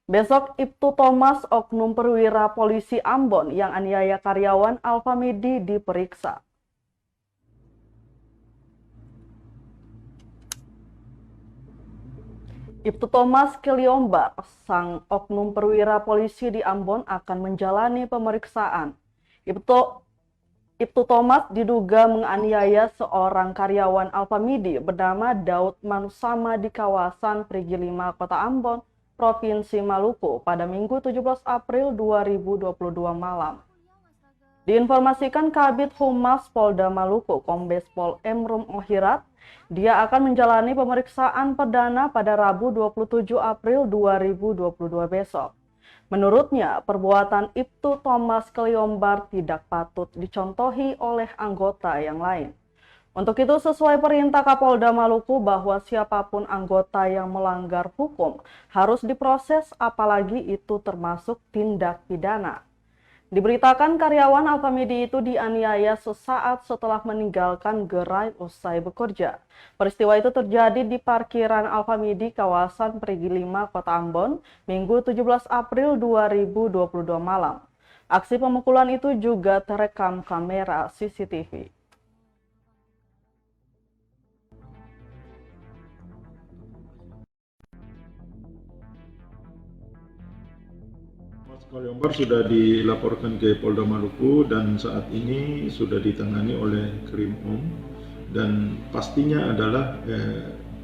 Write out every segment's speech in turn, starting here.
Besok Ibtu Thomas, oknum perwira polisi Ambon yang aniaya karyawan Alfamidi diperiksa. Ibtu Thomas Kiliombar, sang oknum perwira polisi di Ambon akan menjalani pemeriksaan. Ibtu Thomas diduga menganiaya seorang karyawan Alfamidi bernama Daud Manusama di kawasan Perigi 5, Kota Ambon, Provinsi Maluku pada Minggu 17 April 2022 malam. Diinformasikan Kabid Humas Polda Maluku, Kombes Pol Emrum Ohirat, dia akan menjalani pemeriksaan perdana pada Rabu 27 April 2022 besok. Menurutnya, perbuatan Ibtu Thomas Kiliombar tidak patut dicontohi oleh anggota yang lain. Untuk itu, sesuai perintah Kapolda Maluku bahwa siapapun anggota yang melanggar hukum harus diproses, apalagi itu termasuk tindak pidana. Diberitakan karyawan Alfamidi itu dianiaya sesaat setelah meninggalkan gerai usai bekerja. Peristiwa itu terjadi di parkiran Alfamidi kawasan Perigi 5, Kota Ambon, Minggu 17 April 2022 malam. Aksi pemukulan itu juga terekam kamera CCTV. Mas Kiliombar sudah dilaporkan ke Polda Maluku dan saat ini sudah ditangani oleh Krimum, dan pastinya adalah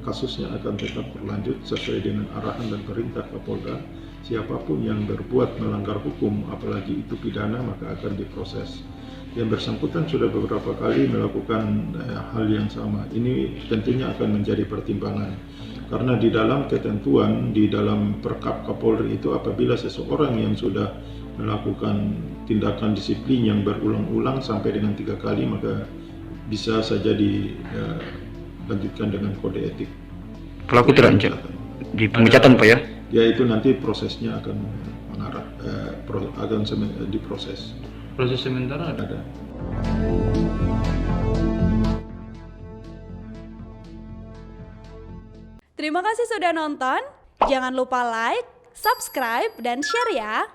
kasusnya akan tetap berlanjut sesuai dengan arahan dan perintah Kapolda. Siapapun yang berbuat melanggar hukum, apalagi itu pidana, maka akan diproses. Yang bersangkutan sudah beberapa kali melakukan hal yang sama. Ini tentunya akan menjadi pertimbangan. Karena di dalam ketentuan, di dalam Perkap Kapolri itu, apabila seseorang yang sudah melakukan tindakan disiplin yang berulang-ulang sampai dengan 3 kali, maka bisa saja dilanjutkan dengan kode etik. Pelaku terancam di pemecatan, Pak ya? Ya, itu nanti prosesnya akan mengarah, akan diproses. Proses sementara Ada. Terima kasih sudah nonton. Jangan lupa like, subscribe, dan share ya.